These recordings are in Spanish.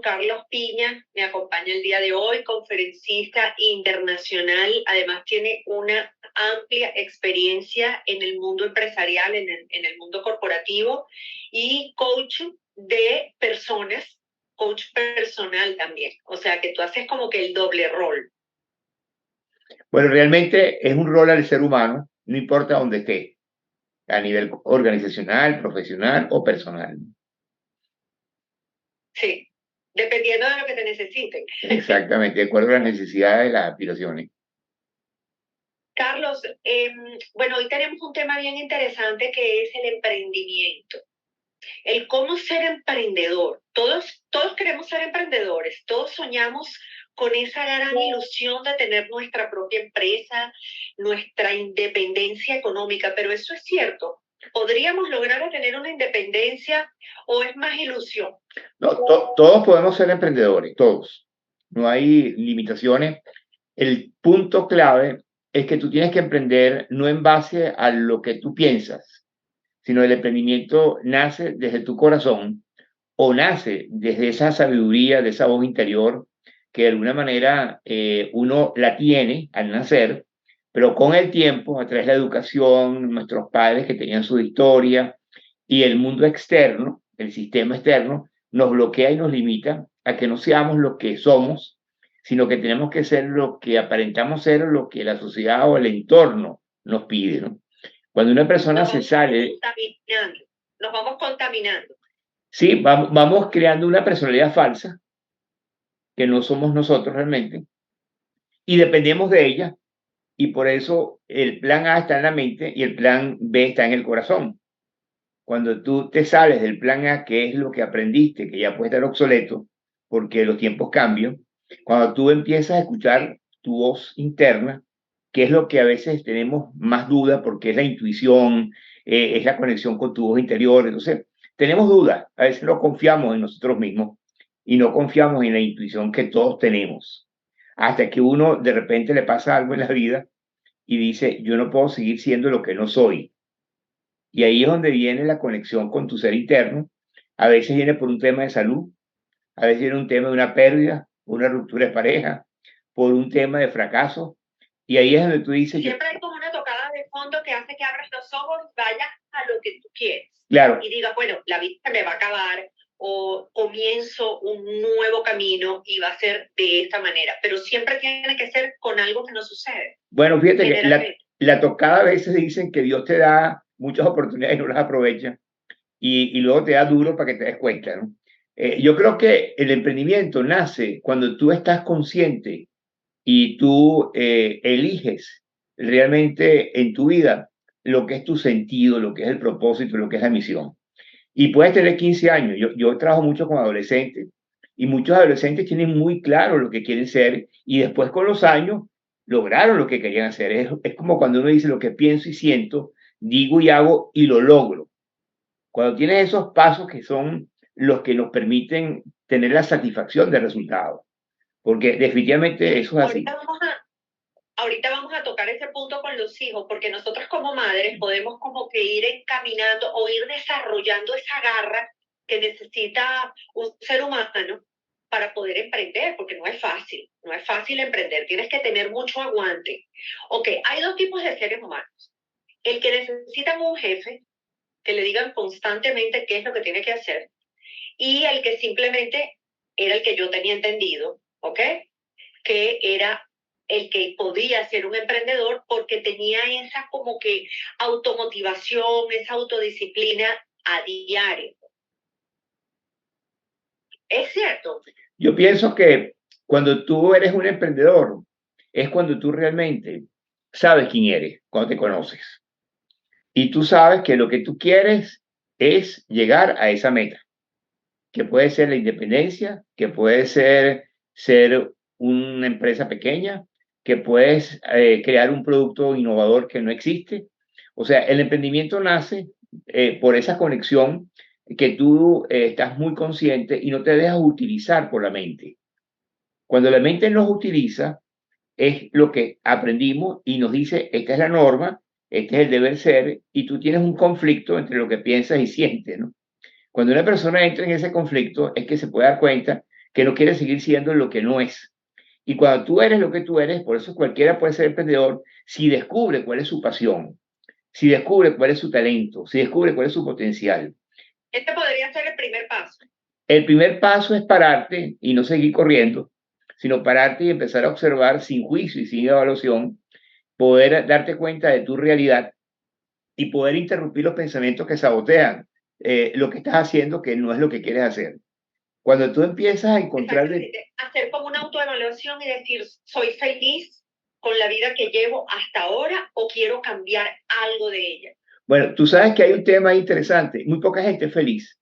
Juan Carlos Piña, me acompaña el día de hoy, conferencista internacional, además tiene una amplia experiencia en el mundo empresarial, en el mundo corporativo y coach de personas, coach personal también, o sea que tú haces como que el doble rol. Bueno, realmente es un rol al ser humano, no importa dónde esté, a nivel organizacional, profesional o personal. Sí, dependiendo de lo que te necesiten. Exactamente, de acuerdo a las necesidades de las aspiraciones. Carlos, bueno, hoy tenemos un tema bien interesante que es el emprendimiento. El cómo ser emprendedor. Todos queremos ser emprendedores, todos soñamos con esa gran ilusión de tener nuestra propia empresa, nuestra independencia económica, pero eso es cierto. ¿Podríamos lograr tener una independencia o es más ilusión? No, todos podemos ser emprendedores, todos. No hay limitaciones. El punto clave es que tú tienes que emprender no en base a lo que tú piensas, sino el emprendimiento nace desde tu corazón o nace desde esa sabiduría, de esa voz interior, que de alguna manera uno la tiene al nacer, pero con el tiempo, a través de la educación, nuestros padres que tenían su historia y el mundo externo, el sistema externo, nos bloquea y nos limita a que no seamos lo que somos, sino que tenemos que ser lo que aparentamos ser, lo que la sociedad o el entorno nos pide, ¿no? Cuando una persona se sale, Nos vamos contaminando. sí, vamos creando una personalidad falsa que no somos nosotros realmente y dependemos de ella, y por eso el plan A está en la mente y el plan B está en el corazón. Cuando tú te sales del plan A, que es lo que aprendiste, que ya puede estar obsoleto porque los tiempos cambian, cuando tú empiezas a escuchar tu voz interna, que es lo que a veces tenemos más duda porque es la intuición, es la conexión con tu voz interior. Entonces, tenemos dudas, a veces no confiamos en nosotros mismos y no confiamos en la intuición que todos tenemos. Hasta que uno de repente le pasa algo en la vida y dice, yo no puedo seguir siendo lo que no soy. Y ahí es donde viene la conexión con tu ser interno. A veces viene por un tema de salud, a veces viene un tema de una pérdida, una ruptura de pareja, por un tema de fracaso. Y ahí es donde tú dices, siempre hay como una tocada de fondo que hace que abras los ojos, vayas a lo que tú quieres. Claro. Y digas, bueno, la vida se me va a acabar o comienzo un nuevo camino y va a ser de esta manera. Pero siempre tiene que ser con algo que no sucede. Bueno, fíjate que la tocada a veces dicen que Dios te da muchas oportunidades y no las aprovecha. Y luego te da duro para que te des cuenta, ¿no? Yo creo que el emprendimiento nace cuando tú estás consciente y tú eliges realmente en tu vida lo que es tu sentido, lo que es el propósito, lo que es la misión. Y puedes tener 15 años. Yo trabajo mucho con adolescentes y muchos adolescentes tienen muy claro lo que quieren ser y después con los años lograron lo que querían hacer. Es como cuando uno dice lo que pienso y siento, digo y hago y lo logro. Cuando tienes esos pasos que son los que nos permiten tener la satisfacción del resultado. Porque definitivamente eso es así. Ahorita vamos a tocar ese punto con los hijos, porque nosotros como madres podemos como que ir encaminando o ir desarrollando esa garra que necesita un ser humano para poder emprender, porque no es fácil emprender, tienes que tener mucho aguante. Ok, hay dos tipos de seres humanos. El que necesitan un jefe, que le digan constantemente qué es lo que tiene que hacer, y el que simplemente era el que yo tenía entendido, ¿ok? Que era el que podía ser un emprendedor porque tenía esa como que automotivación, esa autodisciplina a diario. ¿Es cierto? Yo pienso que cuando tú eres un emprendedor es cuando tú realmente sabes quién eres, cuando te conoces. Y tú sabes que lo que tú quieres es llegar a esa meta, que puede ser la independencia, que puede ser una empresa pequeña, que puedes crear un producto innovador que no existe. O sea, el emprendimiento nace por esa conexión que tú estás muy consciente y no te dejas utilizar por la mente. Cuando la mente nos utiliza, es lo que aprendimos y nos dice, esta es la norma, este es el deber ser, y tú tienes un conflicto entre lo que piensas y sientes, ¿no? Cuando una persona entra en ese conflicto es que se puede dar cuenta que no quiere seguir siendo lo que no es. Y cuando tú eres lo que tú eres, por eso cualquiera puede ser emprendedor si descubre cuál es su pasión, si descubre cuál es su talento, si descubre cuál es su potencial. Este podría ser el primer paso. El primer paso es pararte y no seguir corriendo, sino pararte y empezar a observar sin juicio y sin evaluación, poder darte cuenta de tu realidad y poder interrumpir los pensamientos que sabotean lo que estás haciendo, que no es lo que quieres hacer. Cuando tú empiezas a encontrar... Hacer como una autoevaluación y decir, ¿soy feliz con la vida que llevo hasta ahora o quiero cambiar algo de ella? Bueno, tú sabes que hay un tema interesante. Muy poca gente es feliz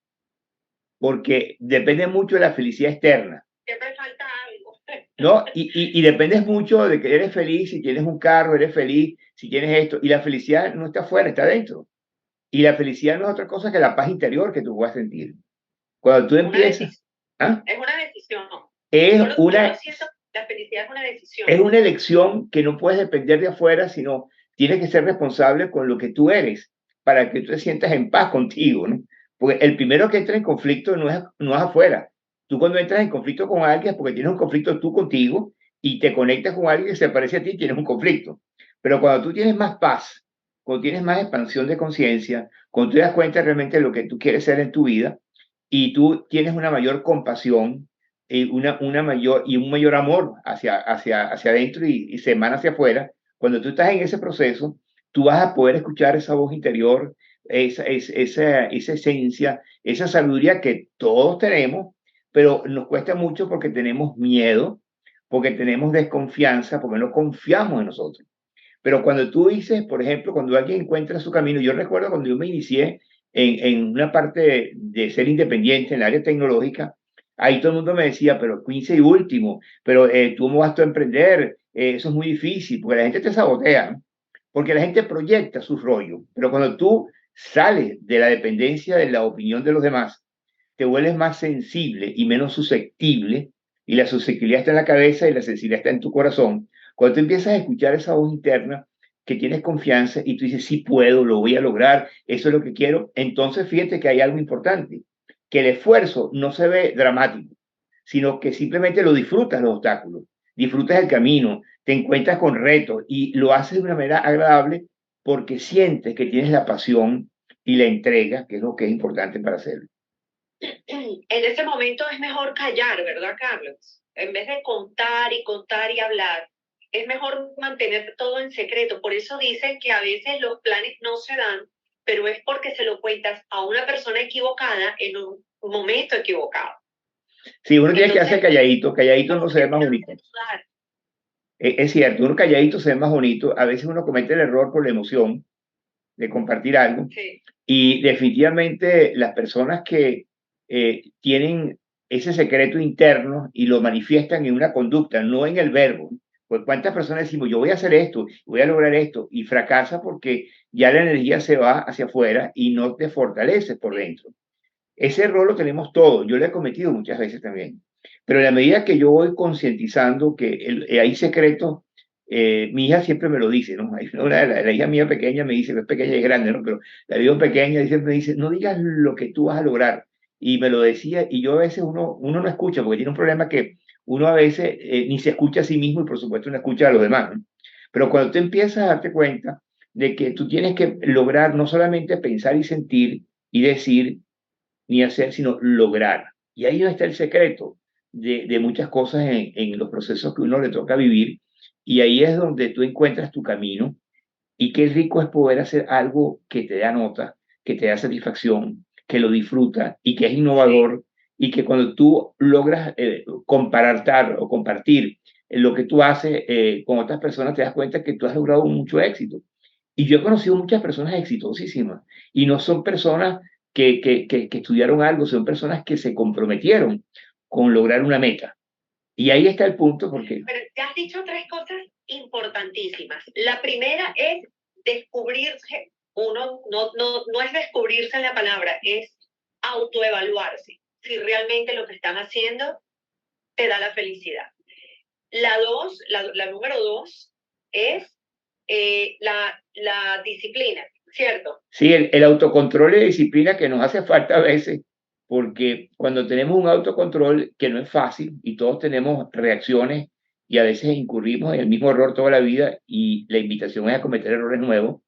porque depende mucho de la felicidad externa. Siempre falta algo. ¿No? Y dependes mucho de que eres feliz, si tienes un carro, eres feliz, si tienes esto. Y la felicidad no está afuera, está dentro. Y la felicidad no es otra cosa que la paz interior que tú vas a sentir. Cuando tú empiezas... ¿Ah? Es una decisión. La felicidad es una decisión. Es una elección que no puedes depender de afuera, sino tienes que ser responsable con lo que tú eres para que tú te sientas en paz contigo, ¿no? Porque el primero que entra en conflicto no es afuera. Tú cuando entras en conflicto con alguien es porque tienes un conflicto tú contigo y te conectas con alguien que se parece a ti, tienes un conflicto. Pero cuando tú tienes más paz, cuando tienes más expansión de conciencia, cuando tú te das cuenta realmente de lo que tú quieres ser en tu vida y tú tienes una mayor compasión, una mayor y un mayor amor hacia adentro y se emana hacia afuera, cuando tú estás en ese proceso, tú vas a poder escuchar esa voz interior, esa esencia, esa sabiduría que todos tenemos, pero nos cuesta mucho porque tenemos miedo, porque tenemos desconfianza, porque no confiamos en nosotros. Pero cuando tú dices, por ejemplo, cuando alguien encuentra su camino, yo recuerdo cuando yo me inicié en una parte de ser independiente en el área tecnológica, ahí todo el mundo me decía, pero 15 y último, pero tú cómo vas a emprender, eso es muy difícil, porque la gente te sabotea, ¿no? Porque la gente proyecta sus rollos, pero cuando tú sales de la dependencia de la opinión de los demás, te vuelves más sensible y menos susceptible, y la susceptibilidad está en la cabeza y la sensibilidad está en tu corazón. Cuando tú empiezas a escuchar esa voz interna, que tienes confianza y tú dices, sí puedo, lo voy a lograr, eso es lo que quiero, entonces fíjate que hay algo importante, que el esfuerzo no se ve dramático, sino que simplemente lo disfrutas los obstáculos, disfrutas el camino, te encuentras con retos y lo haces de una manera agradable porque sientes que tienes la pasión y la entrega, que es lo que es importante para hacerlo. En ese momento es mejor callar, ¿verdad, Carlos? En vez de contar y hablar, es mejor mantener todo en secreto. Por eso dicen que a veces los planes no se dan, pero es porque se lo cuentas a una persona equivocada en un momento equivocado. Sí, uno tiene que hacer calladito, calladito no se ve más bonito. Es cierto, uno calladito se ve más bonito. A veces uno comete el error por la emoción de compartir algo. Sí. Y definitivamente las personas que tienen ese secreto interno y lo manifiestan en una conducta, no en el verbo. Pues cuántas personas decimos, yo voy a hacer esto, voy a lograr esto, y fracasa porque ya la energía se va hacia afuera y no te fortalece por dentro. Ese error lo tenemos todos, yo lo he cometido muchas veces también. Pero en la medida que yo voy concientizando que hay secretos, mi hija siempre me lo dice, ¿no? La hija mía pequeña me dice, no es pequeña y es grande, ¿no? Pero la veo pequeña y siempre me dice, no digas lo que tú vas a lograr. Y me lo decía, y yo a veces uno no escucha, porque tiene un problema que uno a veces ni se escucha a sí mismo y por supuesto no escucha a los demás, ¿no? Pero cuando tú empiezas a darte cuenta de que tú tienes que lograr no solamente pensar y sentir y decir, ni hacer, sino lograr. Y ahí no está el secreto de muchas cosas en los procesos que uno le toca vivir. Y ahí es donde tú encuentras tu camino. Y qué rico es poder hacer algo que te da nota, que te da satisfacción, que lo disfrutas y que es innovador. Y que cuando tú logras comparar o compartir lo que tú haces con otras personas, te das cuenta que tú has logrado mucho éxito. Y yo he conocido muchas personas exitosísimas y no son personas que estudiaron algo, son personas que se comprometieron con lograr una meta. Y ahí está el punto porque... Pero te has dicho tres cosas importantísimas. La primera es descubrirse, uno no es descubrirse en la palabra, es autoevaluarse, si realmente lo que están haciendo te da la felicidad. La número dos es la disciplina, ¿cierto? Sí, el autocontrol y disciplina que nos hace falta a veces. porque cuando tenemos un autocontrol que no es fácil y todos tenemos reacciones y a veces incurrimos en el mismo error toda la vida y la invitación es a cometer errores nuevos,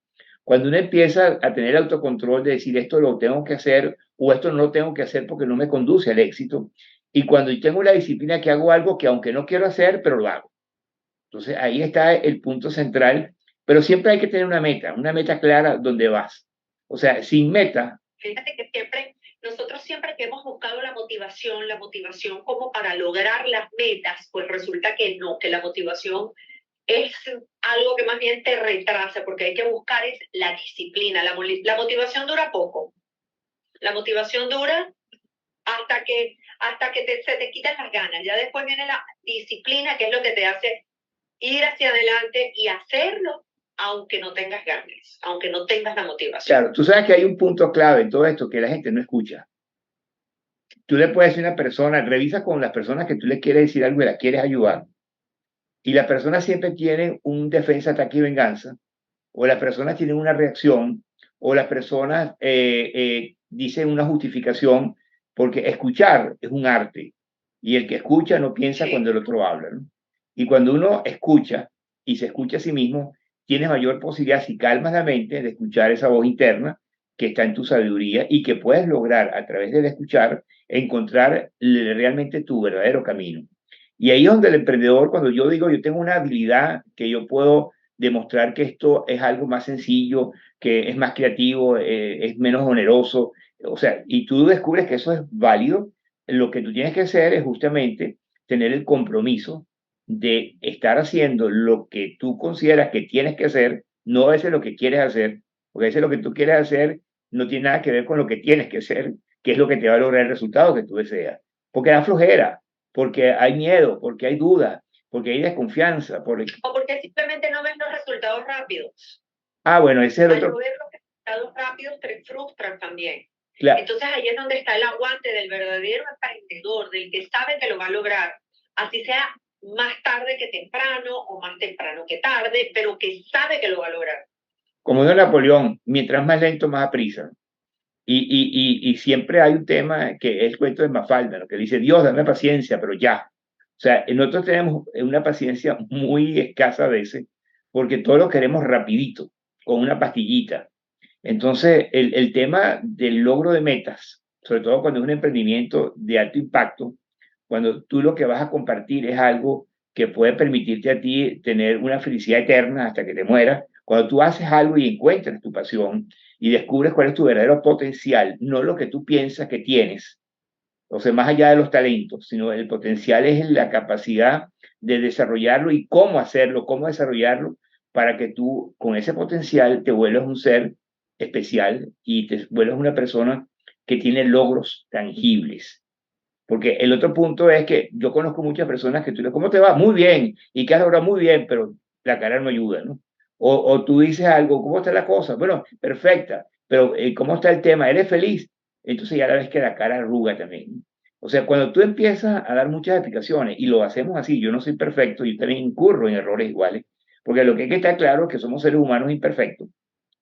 cuando uno empieza a tener autocontrol de decir esto lo tengo que hacer o esto no lo tengo que hacer porque no me conduce al éxito, y cuando tengo la disciplina que hago algo que aunque no quiero hacer, pero lo hago. Entonces ahí está el punto central, pero siempre hay que tener una meta clara donde vas. O sea, sin meta. Fíjate que nosotros siempre que hemos buscado la motivación como para lograr las metas, pues resulta que no, que la motivación es algo que más bien te retrasa, porque hay que buscar es la disciplina. La motivación dura poco. La motivación dura hasta que se te quitan las ganas. Ya después viene la disciplina, que es lo que te hace ir hacia adelante y hacerlo aunque no tengas ganas, aunque no tengas la motivación. Claro, tú sabes que hay un punto clave en todo esto que la gente no escucha. Tú le puedes decir a una persona, revisa con las personas que tú le quieres decir algo y la quieres ayudar, y la persona siempre tiene un defensa, ataque y venganza, o las personas tienen una reacción, o las personas dicen una justificación, porque escuchar es un arte, y el que escucha no piensa cuando el otro habla, ¿no? Y cuando uno escucha y se escucha a sí mismo, tienes mayor posibilidad, si calmas la mente, de escuchar esa voz interna que está en tu sabiduría y que puedes lograr a través del escuchar encontrar realmente tu verdadero camino. Y ahí es donde el emprendedor, cuando yo digo, yo tengo una habilidad que yo puedo demostrar que esto es algo más sencillo, que es más creativo, es menos oneroso, o sea, y tú descubres que eso es válido, lo que tú tienes que hacer es justamente tener el compromiso de estar haciendo lo que tú consideras que tienes que hacer, no a veces lo que quieres hacer, porque a veces lo que tú quieres hacer no tiene nada que ver con lo que tienes que hacer, que es lo que te va a lograr el resultado que tú deseas, porque da flojera, porque hay miedo, porque hay duda, porque hay desconfianza. O porque simplemente no ves los resultados rápidos. Bueno, ese es el Al otro. no ver los resultados rápidos te frustran también. Claro. Entonces ahí es donde está el aguante del verdadero emprendedor, del que sabe que lo va a lograr, así sea más tarde que temprano o más temprano que tarde, pero que sabe que lo va a lograr. Como dijo Napoleón, mientras más lento, más a prisa. Y siempre hay un tema que es el cuento de Mafalda, ¿no? Que dice, Dios, dame paciencia, pero ya. O sea, nosotros tenemos una paciencia muy escasa a veces, porque todo lo queremos rapidito, con una pastillita. Entonces, el tema del logro de metas, sobre todo cuando es un emprendimiento de alto impacto, cuando tú lo que vas a compartir es algo que puede permitirte a ti tener una felicidad eterna hasta que te mueras, cuando tú haces algo y encuentras tu pasión y descubres cuál es tu verdadero potencial, no lo que tú piensas que tienes, o sea, más allá de los talentos, sino el potencial es la capacidad de desarrollarlo y cómo hacerlo, cómo desarrollarlo para que tú con ese potencial te vuelvas un ser especial y te vuelvas una persona que tiene logros tangibles. Porque el otro punto es que yo conozco muchas personas que tú le, ¿cómo te va? Muy bien. Y que ahora muy bien, pero la cara no ayuda, ¿no? O tú dices algo, ¿cómo está la cosa? Bueno, perfecta, pero ¿cómo está el tema? ¿Eres feliz? Entonces ya la ves que la cara arruga también. O sea, cuando tú empiezas a dar muchas explicaciones, y lo hacemos así, yo no soy perfecto, yo también incurro en errores iguales, porque lo que hay que estar claro es que somos seres humanos imperfectos,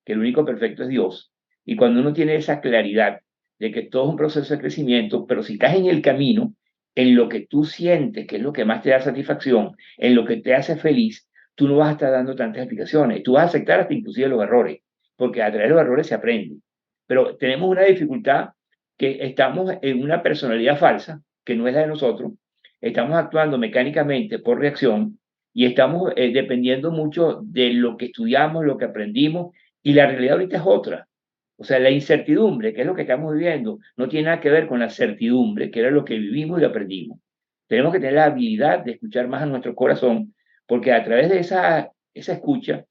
que el único perfecto es Dios. Y cuando uno tiene esa claridad de que todo es un proceso de crecimiento, pero si estás en el camino, en lo que tú sientes, que es lo que más te da satisfacción, en lo que te hace feliz, tú no vas a estar dando tantas explicaciones. Tú vas a aceptar hasta inclusive los errores, porque a través de los errores se aprende. Pero tenemos una dificultad que estamos en una personalidad falsa, que no es la de nosotros, estamos actuando mecánicamente por reacción y estamos dependiendo mucho de lo que estudiamos, lo que aprendimos, y la realidad ahorita es otra. O sea, la incertidumbre, que es lo que estamos viviendo, no tiene nada que ver con la certidumbre, que era lo que vivimos y aprendimos. Tenemos que tener la habilidad de escuchar más a nuestro corazón, porque a través de esa escucha,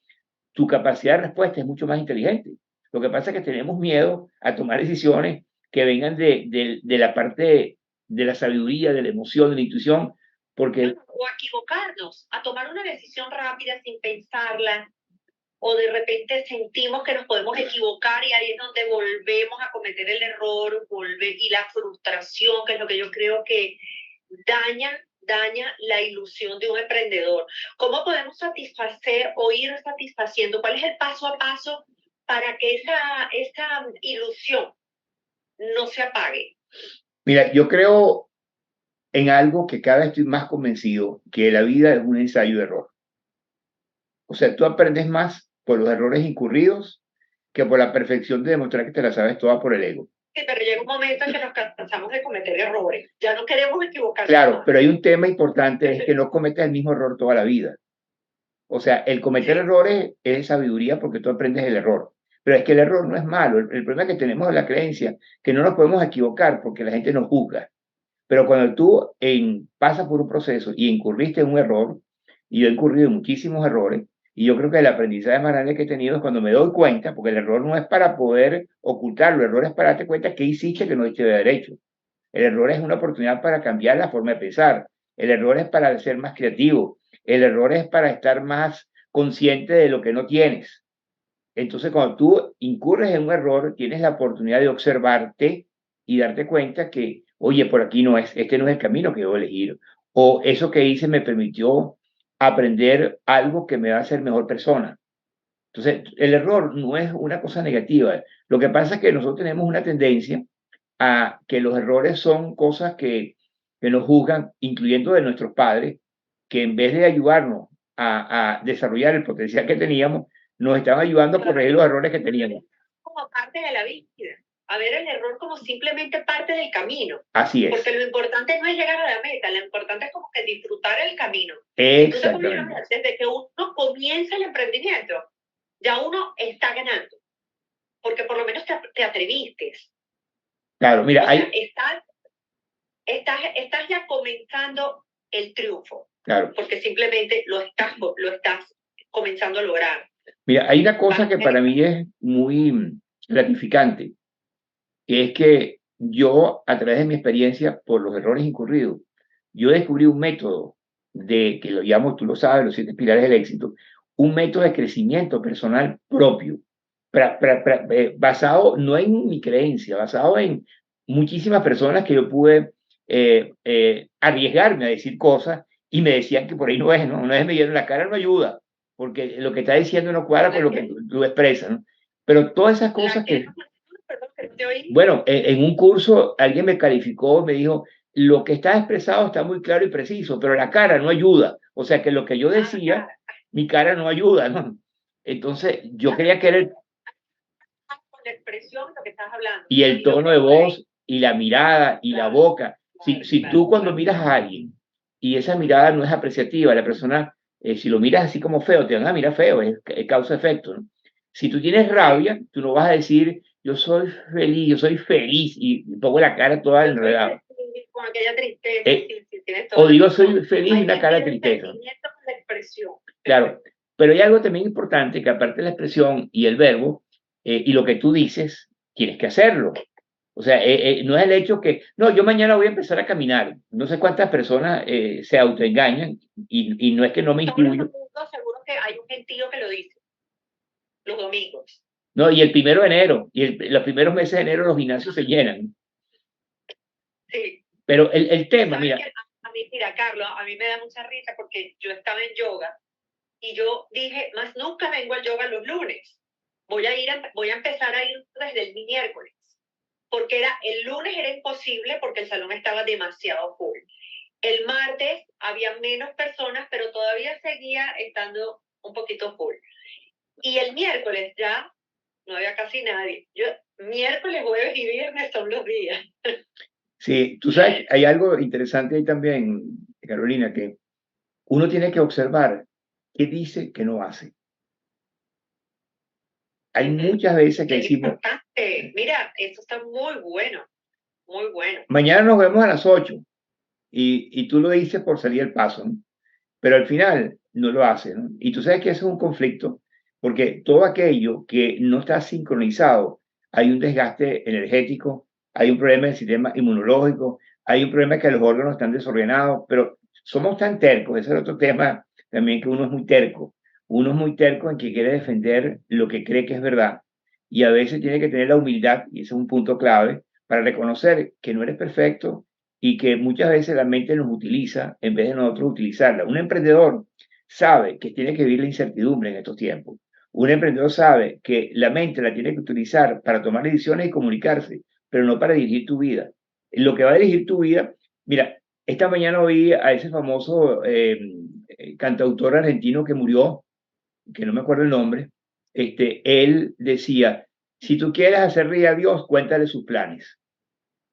tu capacidad de respuesta es mucho más inteligente. Lo que pasa es que tenemos miedo a tomar decisiones que vengan de la parte de la sabiduría, de la emoción, de la intuición, porque... O a equivocarnos, a tomar una decisión rápida sin pensarla, o de repente sentimos que nos podemos equivocar y ahí es donde volvemos a cometer el error, y la frustración, que es lo que yo creo que daña la ilusión de un emprendedor. ¿Cómo podemos satisfacer o ir satisfaciendo? ¿Cuál es el paso a paso para que esa ilusión no se apague? Mira, yo creo en algo que cada vez estoy más convencido, que la vida es un ensayo de error. O sea, tú aprendes más por los errores incurridos que por la perfección de demostrar que te la sabes toda por el ego. Sí, pero llega un momento en que nos cansamos de cometer errores. Ya no queremos equivocarnos Claro, más. pero hay un tema importante, es que no cometas el mismo error toda la vida. O sea, el cometer Sí. errores es sabiduría porque tú aprendes el error. Pero es que el error no es malo. El problema que tenemos es la creencia que no nos podemos equivocar porque la gente nos juzga. Pero cuando tú pasas por un proceso y incurriste en un error, y yo he incurrido en muchísimos errores, y yo creo que el aprendizaje más grande que he tenido es cuando me doy cuenta, porque el error no es para poder ocultarlo, el error es para darte cuenta que hiciste que no hiciste de derecho. El error es una oportunidad para cambiar la forma de pensar. El error es para ser más creativo. El error es para estar más consciente de lo que no tienes. Entonces, cuando tú incurres en un error, tienes la oportunidad de observarte y darte cuenta que, oye, por aquí no es, este no es el camino que debo elegir. O eso que hice me permitió aprender algo que me va a hacer mejor persona. Entonces, el error no es una cosa negativa. Lo que pasa es que nosotros tenemos una tendencia a que los errores son cosas que nos juzgan, incluyendo de nuestros padres, que en vez de ayudarnos a desarrollar el potencial que teníamos, nos estaban ayudando a corregir los errores que teníamos. Como parte de la vida. A ver el error como simplemente parte del camino. Así es. Porque lo importante no es llegar a la meta, lo importante es como que disfrutar el camino. Exactamente. Desde que uno comienza el emprendimiento, ya uno está ganando. Porque por lo menos te atreviste. Claro, mira, o sea, estás ya comenzando el triunfo. Claro. Porque simplemente lo estás comenzando a lograr. Mira, hay una cosa que para mí es muy gratificante, que es que yo, a través de mi experiencia por los errores incurridos, yo descubrí un método que lo llamo, tú lo sabes, los 7 pilares del éxito, un método de crecimiento personal propio, basado no en mi creencia, basado en muchísimas personas que yo pude arriesgarme a decir cosas y me decían que por ahí no es, ¿no? Una vez me dieron la cara, no ayuda, porque lo que está diciendo no cuadra con lo que tú expresas, ¿no? Pero todas esas cosas que... Bueno, en un curso alguien me calificó, me dijo, lo que está expresado está muy claro y preciso, pero la cara no ayuda. O sea que lo que yo decía, mi cara no ayuda, ¿no? Entonces, yo quería que era con la expresión lo que estás hablando. Y el tono de voz, y la mirada, y la boca. Si tú cuando miras a alguien, y esa mirada no es apreciativa, la persona, si lo miras así como feo, te van a mirar feo, es causa-efecto, ¿no? Si tú tienes rabia, tú no vas a decir, yo soy feliz, y pongo la cara toda enredada. Con aquella tristeza. O digo, soy feliz y una cara de tristeza. Claro, pero hay algo también importante, que aparte de la expresión y el verbo, y lo que tú dices, tienes que hacerlo. O sea, no es el hecho que, no, yo mañana voy a empezar a caminar. No sé cuántas personas se autoengañan y no es que no me incluyo. Seguro que hay un gentío que lo dice. Los domingos. No, y el 1 de enero, los primeros meses de enero los gimnasios se llenan. Sí. Pero el tema, mira. Mira, Carlos, a mí me da mucha risa porque yo estaba en yoga y yo dije, más nunca vengo al yoga los lunes. Voy a empezar a ir desde el miércoles. Porque el lunes era imposible porque el salón estaba demasiado full. El martes había menos personas, pero todavía seguía estando un poquito full. Y el miércoles ya no había casi nadie. Miércoles, jueves y viernes son los días. Sí, tú sabes, hay algo interesante ahí también, Carolina, que uno tiene que observar qué dice que no hace. Hay muchas veces que decimos... Mira, esto está muy bueno, muy bueno. Mañana nos vemos a las 8 y tú lo dices por salir el paso, ¿no? Pero al final no lo hace, ¿no? Y tú sabes que eso es un conflicto, porque todo aquello que no está sincronizado, hay un desgaste energético, hay un problema del sistema inmunológico, hay un problema que los órganos están desordenados, pero somos tan tercos, ese es otro tema también, que uno es muy terco. Uno es muy terco en que quiere defender lo que cree que es verdad, y a veces tiene que tener la humildad, y ese es un punto clave, para reconocer que no eres perfecto y que muchas veces la mente nos utiliza en vez de nosotros utilizarla. Un emprendedor sabe que tiene que vivir la incertidumbre en estos tiempos. Un emprendedor sabe que la mente la tiene que utilizar para tomar decisiones y comunicarse, pero no para dirigir tu vida. lo que va a dirigir tu vida. Mira, esta mañana oí a ese famoso cantautor argentino que murió, que no me acuerdo el nombre. Él decía, si tú quieres hacer reír a Dios, cuéntale sus planes,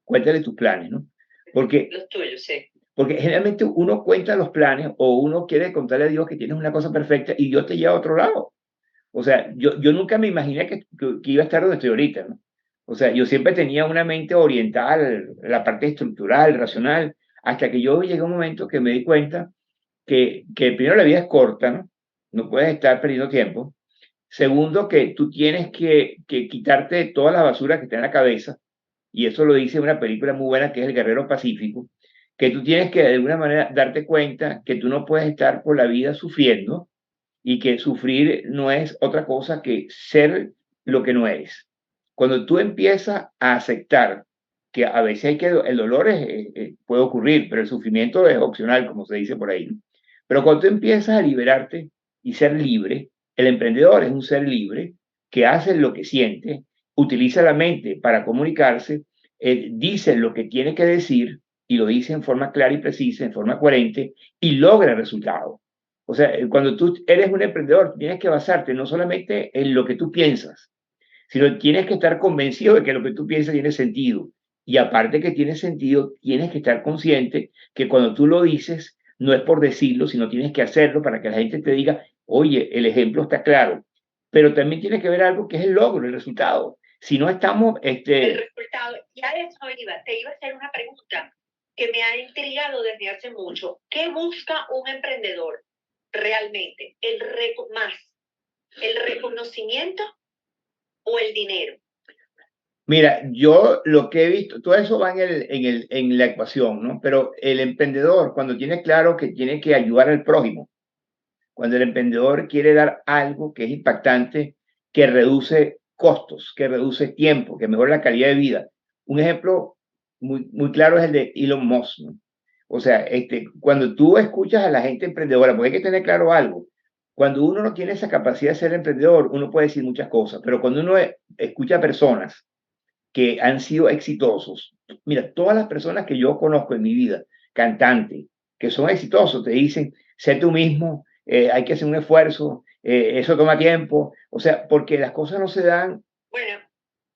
cuéntale tus planes, ¿no? Porque Los tuyos, sí. Porque generalmente uno cuenta los planes o uno quiere contarle a Dios que tienes una cosa perfecta y Dios te lleva a otro lado. O sea, yo nunca me imaginé que iba a estar donde estoy ahorita, ¿no? O sea, yo siempre tenía una mente oriental, la parte estructural, racional, hasta que yo llegué a un momento que me di cuenta que primero la vida es corta, ¿no? No puedes estar perdiendo tiempo. Segundo, que tú tienes que quitarte toda la basura que está en la cabeza, y eso lo dice una película muy buena que es El Guerrero Pacífico, que tú tienes que de alguna manera darte cuenta que tú no puedes estar por la vida sufriendo y que sufrir no es otra cosa que ser lo que no eres. Cuando tú empiezas a aceptar que a veces el dolor puede ocurrir, pero el sufrimiento es opcional, como se dice por ahí, ¿no? Pero cuando tú empiezas a liberarte y ser libre, el emprendedor es un ser libre que hace lo que siente, utiliza la mente para comunicarse, dice lo que tiene que decir y lo dice en forma clara y precisa, en forma coherente y logra resultados. O sea, cuando tú eres un emprendedor, tienes que basarte no solamente en lo que tú piensas, sino tienes que estar convencido de que lo que tú piensas tiene sentido. Y aparte que tiene sentido, tienes que estar consciente que cuando tú lo dices, no es por decirlo, sino tienes que hacerlo para que la gente te diga, oye, el ejemplo está claro. Pero también tiene que ver algo que es el logro, el resultado. Si no estamos... El resultado, ya de eso te iba a hacer una pregunta que me ha intrigado desde hace mucho. ¿Qué busca un emprendedor realmente? ¿El reconocimiento o el dinero? Mira, yo lo que he visto, todo eso va en la ecuación, ¿no? Pero el emprendedor, cuando tiene claro que tiene que ayudar al prójimo, cuando el emprendedor quiere dar algo que es impactante, que reduce costos, que reduce tiempo, que mejora la calidad de vida. Un ejemplo muy claro es el de Elon Musk, ¿no? O sea, cuando tú escuchas a la gente emprendedora, porque hay que tener claro algo, cuando uno no tiene esa capacidad de ser emprendedor, uno puede decir muchas cosas, pero cuando uno escucha a personas que han sido exitosos. Mira, todas las personas que yo conozco en mi vida, cantantes, que son exitosos, te dicen, sé tú mismo, hay que hacer un esfuerzo, eso toma tiempo, o sea, porque las cosas no se dan. Bueno,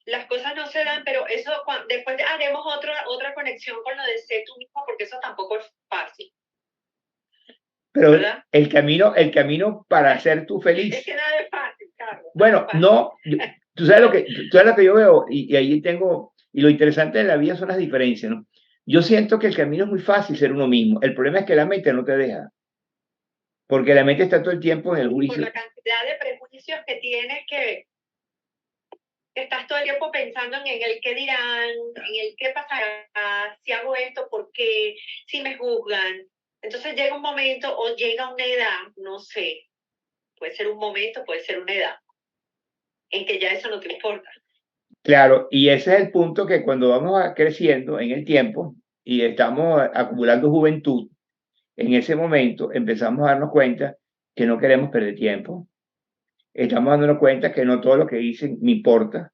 las cosas no se dan, pero eso después haremos otra conexión con lo de ser tú mismo, porque eso tampoco es fácil. Pero ¿verdad? El camino para ser tú feliz. Es que nada es fácil, Carlos. Bueno, no, tú sabes lo que yo veo, y ahí tengo, y lo interesante de la vida son las diferencias, ¿no? Yo siento que el camino es muy fácil ser uno mismo. El problema es que la mente no te deja. Porque la mente está todo el tiempo en el juicio. Por la cantidad de prejuicios que tienes que estás todo el tiempo pensando en el qué dirán, en el qué pasará, si hago esto, por qué, si me juzgan. Entonces llega un momento o llega una edad, no sé, puede ser un momento, puede ser una edad, en que ya eso no te importa. Claro, y ese es el punto que cuando vamos creciendo en el tiempo y estamos acumulando juventud, en ese momento empezamos a darnos cuenta que no queremos perder tiempo. Estamos dándonos cuenta que no todo lo que dicen me importa,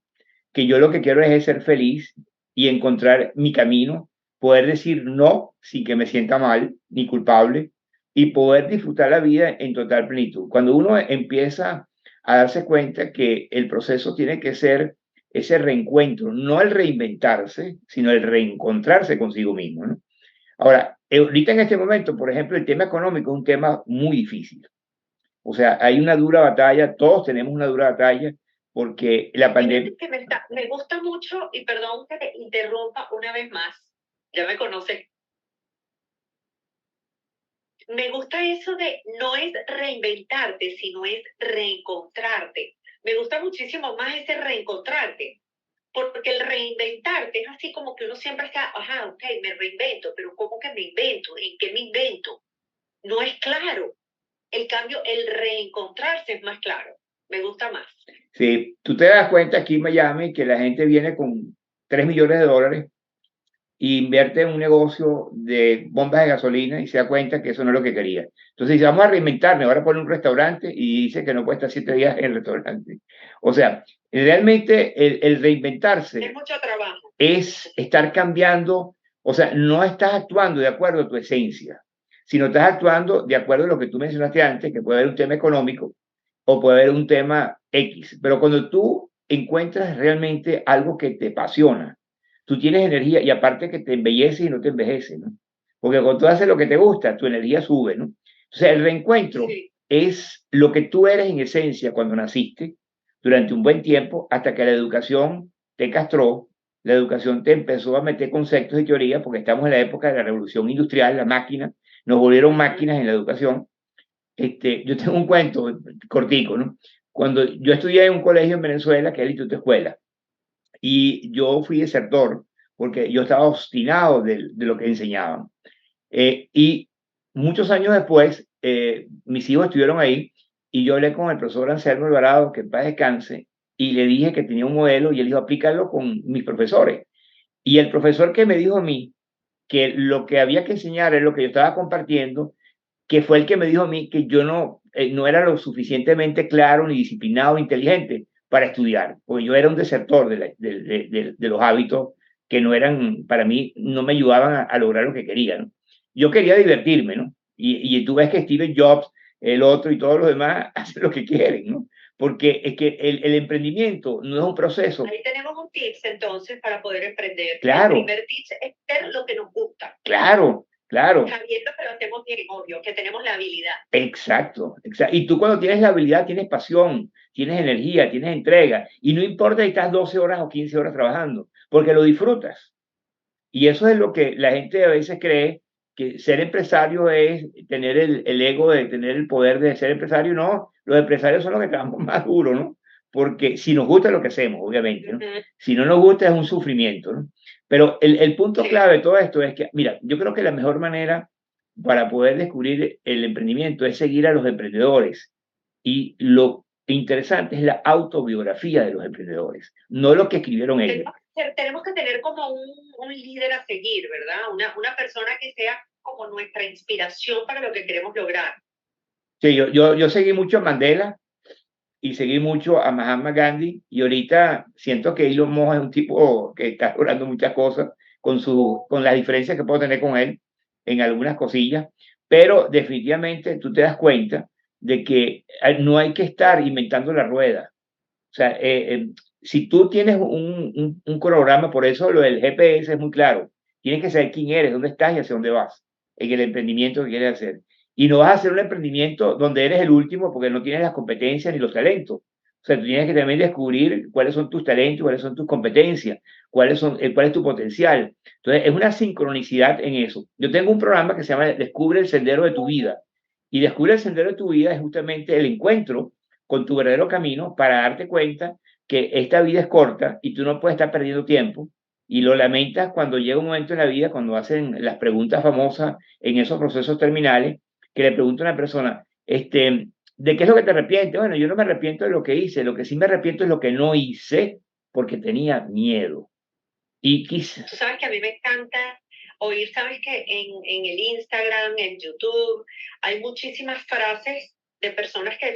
que yo lo que quiero es ser feliz y encontrar mi camino, poder decir no sin que me sienta mal ni culpable y poder disfrutar la vida en total plenitud. Cuando uno empieza a darse cuenta que el proceso tiene que ser ese reencuentro, no el reinventarse, sino el reencontrarse consigo mismo, ¿no? Ahora, ahorita en este momento, por ejemplo, el tema económico es un tema muy difícil. O sea, hay una dura batalla, todos tenemos una dura batalla, porque la pandemia... Me gusta mucho, y perdón que te interrumpa una vez más, ya me conoces. Me gusta eso de no es reinventarte, sino es reencontrarte. Me gusta muchísimo más ese reencontrarte, porque el reinventarte es así como que uno siempre está, ajá, ok, me reinvento, pero ¿cómo que me invento? ¿En qué me invento? No es claro. El cambio, el reencontrarse es más claro. Me gusta más. Sí, tú te das cuenta aquí en Miami que la gente viene con $3 millones e invierte en un negocio de bombas de gasolina y se da cuenta que eso no es lo que quería. Entonces dice, vamos a reinventarme, ahora pone un restaurante y dice que no puede estar 7 días en el restaurante. O sea, realmente el reinventarse... Es mucho trabajo. es estar cambiando, o sea, no estás actuando de acuerdo a tu esencia, sino estás actuando de acuerdo a lo que tú mencionaste antes, que puede haber un tema económico o puede haber un tema X. Pero cuando tú encuentras realmente algo que te apasiona, tú tienes energía y aparte que te embellece y no te envejece, ¿no? Porque cuando tú haces lo que te gusta, tu energía sube, ¿no? Entonces, el reencuentro Sí. es lo que tú eres en esencia cuando naciste durante un buen tiempo hasta que la educación te castró, la educación te empezó a meter conceptos y teorías porque estamos en la época de la revolución industrial, la máquina, nos volvieron máquinas en la educación. Yo tengo un cuento cortico, ¿no? Cuando yo estudié en un colegio en Venezuela, que es el Instituto Escuela, y yo fui desertor porque yo estaba obstinado de lo que enseñaban. Y muchos años después, mis hijos estuvieron ahí y yo hablé con el profesor Anselmo Alvarado, que en paz descanse, y le dije que tenía un modelo y él dijo, aplícalo con mis profesores. Y el profesor que me dijo a mí que lo que había que enseñar es lo que yo estaba compartiendo, que fue el que me dijo a mí que yo no era lo suficientemente claro, ni disciplinado, inteligente para estudiar, porque yo era un desertor de los hábitos que no eran, para mí, no me ayudaban a lograr lo que quería, ¿no? Yo quería divertirme, ¿no? Y tú ves que Steve Jobs, el otro y todos los demás hacen lo que quieren, ¿no? Porque es que el emprendimiento no es un proceso. Ahí tenemos un tips entonces para poder emprender. Claro. El primer tips es hacer lo que nos gusta. Claro, claro. Sabiendo que lo hacemos bien, obvio, que tenemos la habilidad. Exacto, exacto. Y tú cuando tienes la habilidad, tienes pasión, tienes energía, tienes entrega. Y no importa si estás 12 horas o 15 horas trabajando, porque lo disfrutas. Y eso es lo que la gente a veces cree, que ser empresario es tener el ego de tener el poder de ser empresario. No, los empresarios son los que trabajamos más duro, ¿no? Porque si nos gusta lo que hacemos, obviamente, ¿no? Si no nos gusta es un sufrimiento, ¿no? Pero el punto clave de todo esto es que, mira, yo creo que la mejor manera para poder descubrir el emprendimiento es seguir a los emprendedores. Y lo interesante es la autobiografía de los emprendedores, no lo que escribieron ellos. Tenemos que tener como un líder a seguir, ¿verdad? Una persona que sea como nuestra inspiración para lo que queremos lograr. Sí, yo seguí mucho a Mandela y seguí mucho a Mahatma Gandhi y ahorita siento que Elon Musk es un tipo que está logrando muchas cosas con las diferencias que puedo tener con él en algunas cosillas, pero definitivamente tú te das cuenta de que no hay que estar inventando la rueda. O sea, si tú tienes un cronograma, por eso lo del GPS es muy claro. Tienes que saber quién eres, dónde estás y hacia dónde vas en el emprendimiento que quieres hacer. Y no vas a hacer un emprendimiento donde eres el último porque no tienes las competencias ni los talentos. O sea, tú tienes que también descubrir cuáles son tus talentos, cuáles son tus competencias, cuál es tu potencial. Entonces, es una sincronicidad en eso. Yo tengo un programa que se llama Descubre el sendero de tu vida. Y Descubre el sendero de tu vida es justamente el encuentro con tu verdadero camino para darte cuenta que esta vida es corta y tú no puedes estar perdiendo tiempo. Y lo lamentas cuando llega un momento en la vida, cuando hacen las preguntas famosas en esos procesos terminales, que le pregunta a una persona, ¿de qué es lo que te arrepientes? Bueno, yo no me arrepiento de lo que hice, lo que sí me arrepiento es lo que no hice porque tenía miedo. Y quizás... Tú sabes que a mí me encanta oír, sabes que en el Instagram, en YouTube, hay muchísimas frases de personas que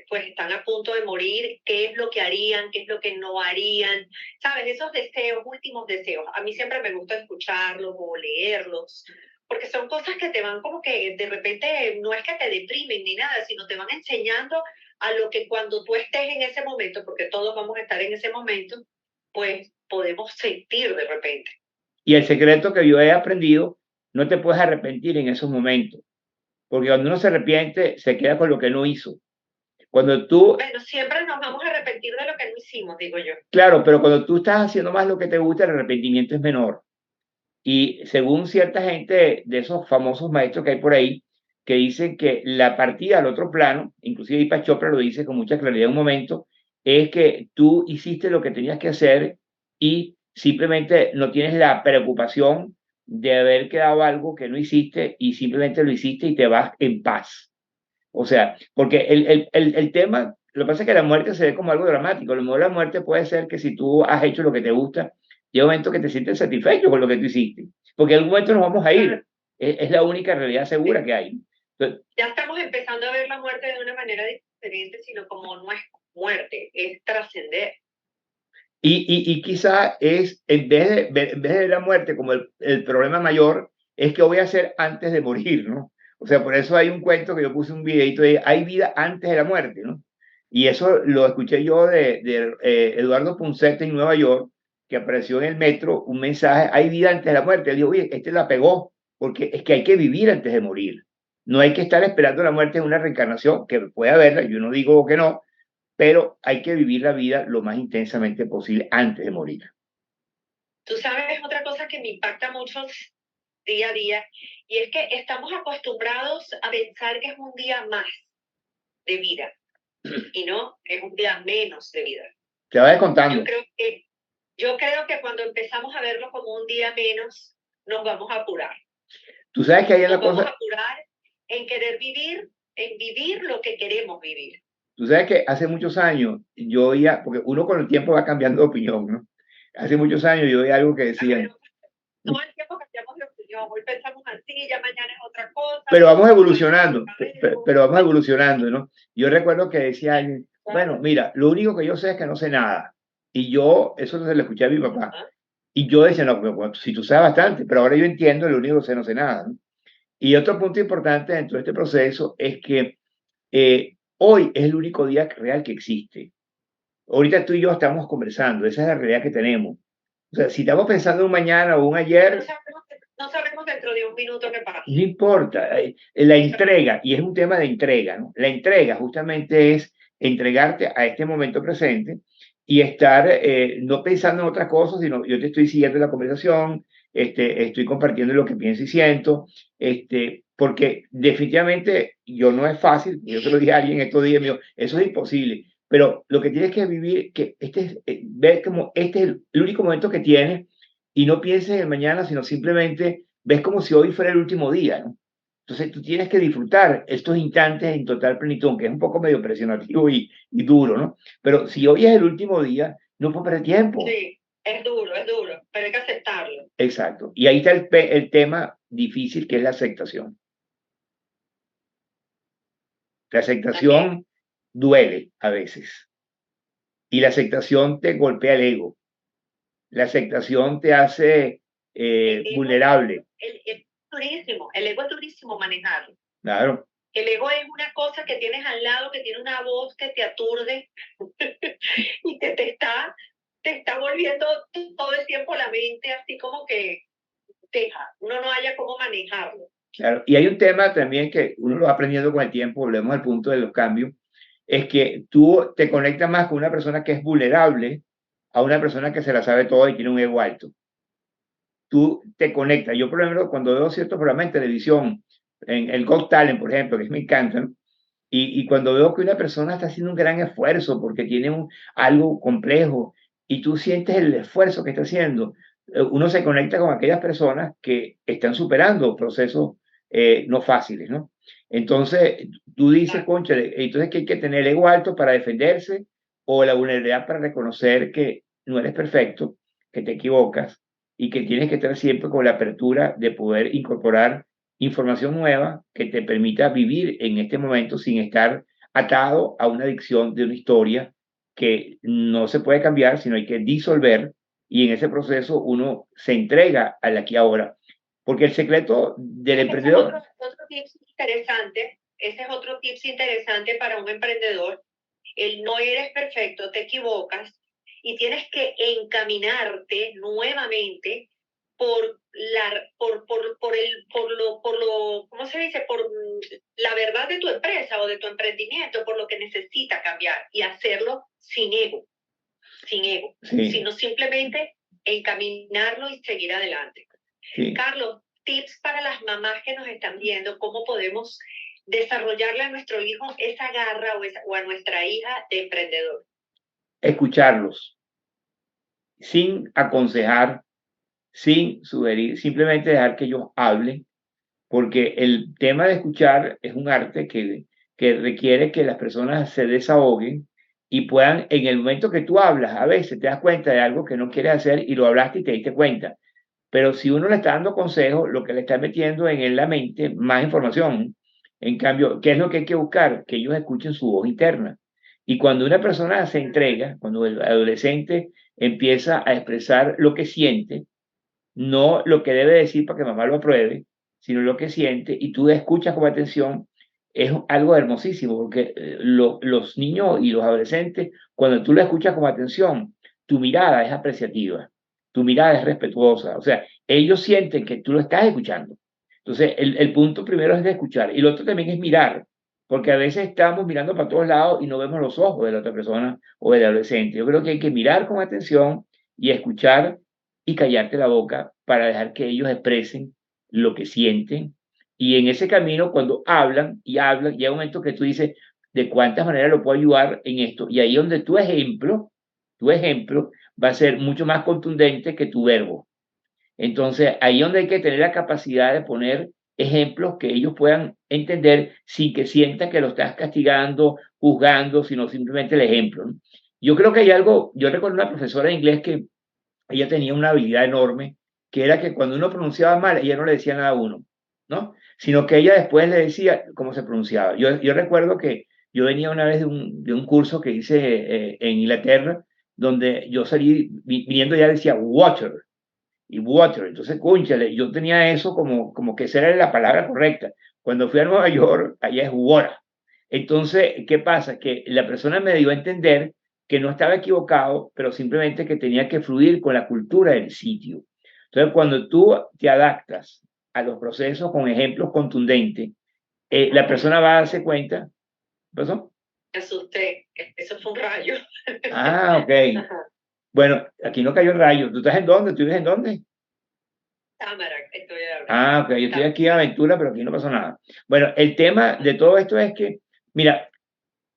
pues están a punto de morir, qué es lo que harían, qué es lo que no harían, sabes, esos deseos, últimos deseos. A mí siempre me gusta escucharlos o leerlos, porque son cosas que te van como que de repente no es que te deprimen ni nada, sino te van enseñando a lo que cuando tú estés en ese momento, porque todos vamos a estar en ese momento, pues podemos sentir de repente. Y el secreto que yo he aprendido, no te puedes arrepentir en esos momentos, porque cuando uno se arrepiente, se queda con lo que no hizo. Cuando tú... Bueno, siempre nos vamos a arrepentir de lo que no hicimos, digo yo. Claro, pero cuando tú estás haciendo más lo que te gusta, el arrepentimiento es menor. Y según cierta gente de esos famosos maestros que hay por ahí, que dicen que la partida al otro plano, inclusive Deepak Chopra lo dice con mucha claridad en un momento, es que tú hiciste lo que tenías que hacer y simplemente no tienes la preocupación de haber quedado algo que no hiciste y simplemente lo hiciste y te vas en paz. O sea, porque el tema, lo que pasa es que la muerte se ve como algo dramático. A lo mejor la muerte puede ser que si tú has hecho lo que te gusta, llega un momento que te sientes satisfecho con lo que tú hiciste. Porque en algún momento nos vamos a ir. Es la única realidad segura que hay. Entonces, ya estamos empezando a ver la muerte de una manera diferente, sino como no es muerte, es trascender. Y quizá es, en vez de la muerte como el problema mayor, es que voy a hacer antes de morir, ¿no? O sea, por eso hay un cuento que yo puse un videito de hay vida antes de la muerte, ¿no? Y eso lo escuché yo de Eduardo Punset en Nueva York, que apareció en el metro un mensaje, hay vida antes de la muerte. Él dijo, oye, este la pegó, porque es que hay que vivir antes de morir. No hay que estar esperando la muerte en una reencarnación, que puede haberla, yo no digo que no, pero hay que vivir la vida lo más intensamente posible antes de morir. Tú sabes otra cosa que me impacta mucho día a día, y es que estamos acostumbrados a pensar que es un día más de vida, y no, es un día menos de vida. Te vayas contando. Yo creo que cuando empezamos a verlo como un día menos, nos vamos a apurar. Tú sabes que hay una cosa. Nos vamos a apurar en querer vivir, en vivir lo que queremos vivir. Tú sabes que hace muchos años yo oía, porque uno con el tiempo va cambiando de opinión, ¿no? Hace muchos años yo oía algo que decía. Todo el tiempo cambiamos de opinión, hoy pensamos así, ya mañana es otra cosa. Pero vamos evolucionando, pero vamos evolucionando, ¿no? Yo recuerdo que decía alguien, bueno, mira, lo único que yo sé es que no sé nada. Y yo, eso se lo escuché a mi papá. Y yo decía, no, bueno, si tú sabes bastante, pero ahora yo entiendo, lo único que sé no sé nada, ¿no? Y otro punto importante dentro de este proceso es que hoy es el único día real que existe. Ahorita tú y yo estamos conversando, esa es la realidad que tenemos. O sea, si estamos pensando en un mañana o un ayer. No sabemos dentro de un minuto qué pasa. No importa, la entrega, y es un tema de entrega, ¿no? La entrega justamente es entregarte a este momento presente y estar no pensando en otras cosas, sino yo te estoy siguiendo la conversación, estoy compartiendo lo que pienso y siento, porque definitivamente yo no es fácil, yo se lo dije a alguien estos días, mío, eso es imposible, pero lo que tienes que vivir, que ver como este es el único momento que tienes y no pienses en el mañana, sino simplemente ves como si hoy fuera el último día, ¿no? Entonces tú tienes que disfrutar estos instantes en total plenitud, aunque es un poco medio presionativo y duro, ¿no? Pero si hoy es el último día, no puedo perder tiempo. Sí, es duro, pero hay que aceptarlo. Exacto. Y ahí está el tema difícil que es la aceptación. La aceptación duele a veces. Y la aceptación te golpea el ego. La aceptación te hace vulnerable. El ego es durísimo manejarlo. Claro. El ego es una cosa que tienes al lado, que tiene una voz que te aturde y que te está volviendo todo el tiempo la mente así como que uno no haya cómo manejarlo. Claro, y hay un tema también que uno lo va aprendiendo con el tiempo, volvemos al punto de los cambios, es que tú te conectas más con una persona que es vulnerable a una persona que se la sabe todo y tiene un ego alto. Tú te conectas. Yo, por ejemplo, cuando veo ciertos programas en televisión, en el Got Talent, por ejemplo, que me encantan, y cuando veo que una persona está haciendo un gran esfuerzo porque tiene algo complejo y tú sientes el esfuerzo que está haciendo, uno se conecta con aquellas personas que están superando procesos no fáciles, ¿no? Entonces, tú dices, concha, entonces que hay que tener el ego alto para defenderse o la vulnerabilidad para reconocer que no eres perfecto, que te equivocas y que tienes que estar siempre con la apertura de poder incorporar información nueva que te permita vivir en este momento sin estar atado a una adicción de una historia que no se puede cambiar, sino hay que disolver y en ese proceso uno se entrega al aquí ahora. Porque el secreto del emprendedor. Ese es otro tips interesante para un emprendedor. El no eres perfecto, te equivocas y tienes que encaminarte nuevamente por lo, ¿cómo se dice? Por la verdad de tu empresa o de tu emprendimiento, por lo que necesita cambiar y hacerlo sin ego, sí, sino simplemente encaminarlo y seguir adelante. Sí. Carlos, tips para las mamás que nos están viendo, ¿cómo podemos desarrollarle a nuestro hijo esa garra o a nuestra hija de emprendedor? Escucharlos, sin aconsejar, sin sugerir, simplemente dejar que ellos hablen, porque el tema de escuchar es un arte que requiere que las personas se desahoguen y puedan, en el momento que tú hablas, a veces te das cuenta de algo que no quieres hacer y lo hablaste y te diste cuenta. Pero si uno le está dando consejos, lo que le está metiendo en la mente más información. En cambio, ¿qué es lo que hay que buscar? Que ellos escuchen su voz interna. Y cuando una persona se entrega, cuando el adolescente empieza a expresar lo que siente, no lo que debe decir para que mamá lo apruebe, sino lo que siente, y tú escuchas con atención, es algo hermosísimo, porque los niños y los adolescentes, cuando tú lo escuchas con atención, tu mirada es apreciativa, tu mirada es respetuosa, o sea, ellos sienten que tú lo estás escuchando. Entonces, el punto primero es de escuchar, y el otro también es mirar, porque a veces estamos mirando para todos lados y no vemos los ojos de la otra persona o del adolescente. Yo creo que hay que mirar con atención y escuchar y callarte la boca para dejar que ellos expresen lo que sienten. Y en ese camino, cuando hablan y hablan, llega un momento que tú dices, ¿de cuántas maneras lo puedo ayudar en esto? Y ahí donde tu ejemplo va a ser mucho más contundente que tu verbo. Entonces, ahí donde hay que tener la capacidad de poner ejemplos que ellos puedan entender sin que sientan que lo estás castigando, juzgando, sino simplemente el ejemplo, ¿no? Yo creo que hay algo, yo recuerdo una profesora de inglés que ella tenía una habilidad enorme, que era que cuando uno pronunciaba mal, ella no le decía nada a uno, ¿no? Sino que ella después le decía cómo se pronunciaba. Yo recuerdo que yo venía una vez de un curso que hice en Inglaterra, donde yo salí, viniendo ya decía water, y water. Entonces, cónchale, yo tenía eso como que esa era la palabra correcta. Cuando fui a Nueva York, allá es water. Entonces, ¿qué pasa? Que la persona me dio a entender que no estaba equivocado, pero simplemente que tenía que fluir con la cultura del sitio. Entonces, cuando tú te adaptas a los procesos con ejemplos contundentes, la persona va a darse cuenta. ¿Qué pasó? Me asusté, eso fue un rayo. Ah, ok. Bueno, aquí no cayó el rayo. ¿Tú estás en dónde? ¿Tú vives en dónde? Cámara, estoy ahora. Ah, ok, yo estoy aquí en Aventura, pero aquí no pasó nada. Bueno, el tema de todo esto es que, mira,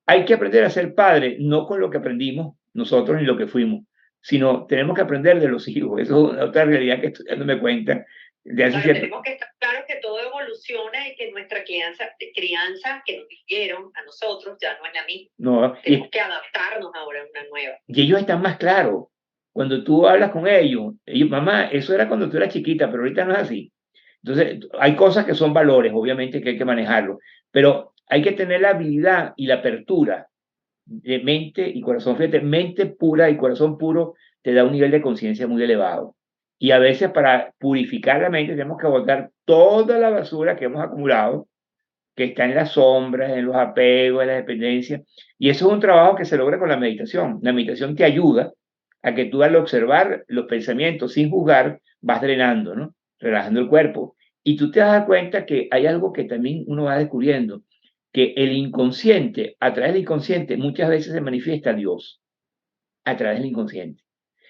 hay que aprender a ser padre, no con lo que aprendimos nosotros ni lo que fuimos, sino tenemos que aprender de los hijos. Eso es otra realidad que estoy dándome cuenta de hace Claro, cierto. tenemos que estar claros que todo evoluciona y que nuestra crianza que nos dieron a nosotros ya no es la misma. No, Tenemos que adaptarnos ahora a una nueva. y ellos están más claros. Cuando tú hablas con ellos, mamá, eso era cuando tú eras chiquita, pero ahorita no es así. Entonces, hay cosas que son valores, obviamente que hay que manejarlo, pero hay que tener la habilidad y la apertura de mente y corazón. Fíjate, mente pura y corazón puro te da un nivel de conciencia muy elevado. Y a veces para purificar la mente tenemos que botar toda la basura que hemos acumulado, que está en las sombras, en los apegos, en las dependencias. Y eso es un trabajo que se logra con la meditación. La meditación te ayuda a que tú al observar los pensamientos sin juzgar, vas drenando, ¿no? Relajando el cuerpo. Y tú te das cuenta que hay algo que también uno va descubriendo, que el inconsciente, a través del inconsciente, muchas veces se manifiesta Dios, a través del inconsciente.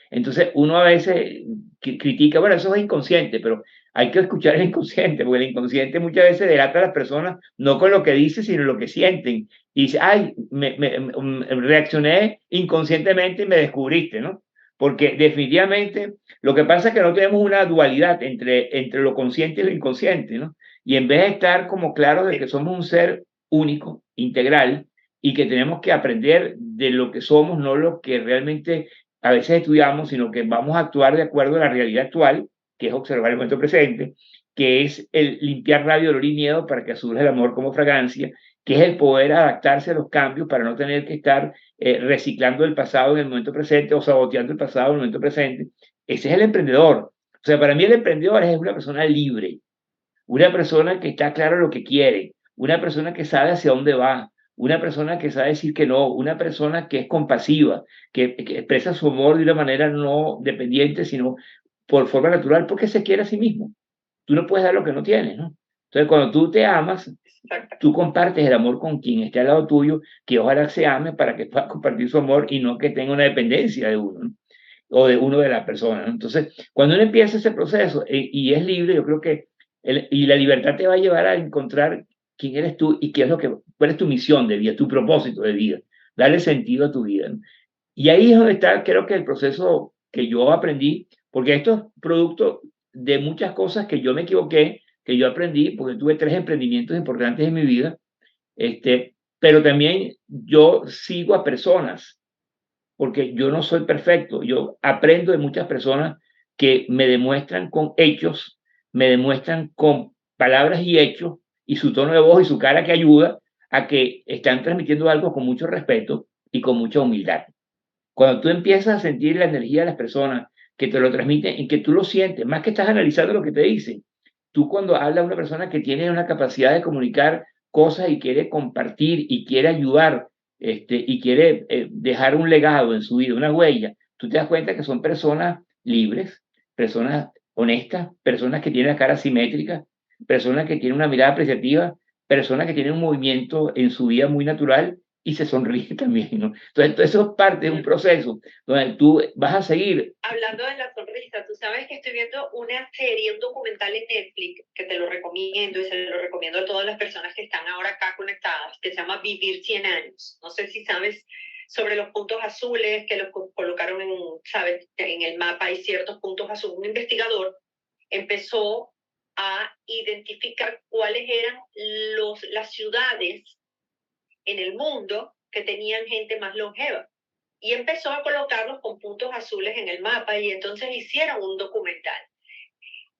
Entonces, uno a veces critica, bueno, eso es inconsciente, pero hay que escuchar el inconsciente, porque el inconsciente muchas veces delata a las personas no con lo que dice, sino lo que sienten. Y dice, ay, reaccioné inconscientemente y me descubriste, ¿no? Porque definitivamente lo que pasa es que no tenemos una dualidad entre lo consciente y lo inconsciente, ¿no? Y en vez de estar como claros de que somos un ser único, integral, y que tenemos que aprender de lo que somos, no lo que realmente a veces estudiamos, sino que vamos a actuar de acuerdo a la realidad actual, que es observar el momento presente, que es el limpiar rabia, dolor y miedo para que surja el amor como fragancia, que es el poder adaptarse a los cambios para no tener que estar reciclando el pasado en el momento presente o saboteando el pasado en el momento presente. Ese es el emprendedor. O sea, para mí el emprendedor es una persona libre, una persona que está claro lo que quiere, una persona que sabe hacia dónde va, una persona que sabe decir que no, una persona que es compasiva, que expresa su amor de una manera no dependiente, sino por forma natural, porque se quiere a sí mismo. Tú no puedes dar lo que no tienes, ¿no? Entonces, cuando tú te amas, tú compartes el amor con quien esté al lado tuyo, que ojalá se ame para que pueda compartir su amor y no que tenga una dependencia de uno, ¿no? O de uno de la persona, ¿no? Entonces, cuando uno empieza ese proceso y es libre, yo creo que y la libertad te va a llevar a encontrar quién eres tú y qué es cuál es tu misión de vida, tu propósito de vida, darle sentido a tu vida, ¿no? Y ahí es donde está, creo que el proceso que yo aprendí, porque esto es producto de muchas cosas que yo me equivoqué, que yo aprendí, porque tuve 3 emprendimientos importantes en mi vida, pero también yo sigo a personas, porque yo no soy perfecto, yo aprendo de muchas personas que me demuestran con hechos, me demuestran con palabras y hechos, y su tono de voz y su cara que ayuda a que están transmitiendo algo con mucho respeto y con mucha humildad. Cuando tú empiezas a sentir la energía de las personas que te lo transmiten y que tú lo sientes, más que estás analizando lo que te dicen, tú cuando hablas a una persona que tiene una capacidad de comunicar cosas y quiere compartir y quiere ayudar, y quiere dejar un legado en su vida, una huella, tú te das cuenta que son personas libres, personas honestas, personas que tienen la cara simétrica, personas que tienen una mirada apreciativa, personas que tienen un movimiento en su vida muy natural y se sonríen también, ¿no? Entonces, eso es parte de un proceso donde tú vas a seguir. Hablando de la sonrisa, tú sabes que estoy viendo una serie, un documental en Netflix, que te lo recomiendo y se lo recomiendo a todas las personas que están ahora acá conectadas, que se llama Vivir 100 años. No sé si sabes sobre los puntos azules que los colocaron en, sabes, en el mapa hay ciertos puntos azules. Un investigador empezó a identificar cuáles eran las ciudades en el mundo que tenían gente más longeva y empezó a colocarlos con puntos azules en el mapa y entonces hicieron un documental.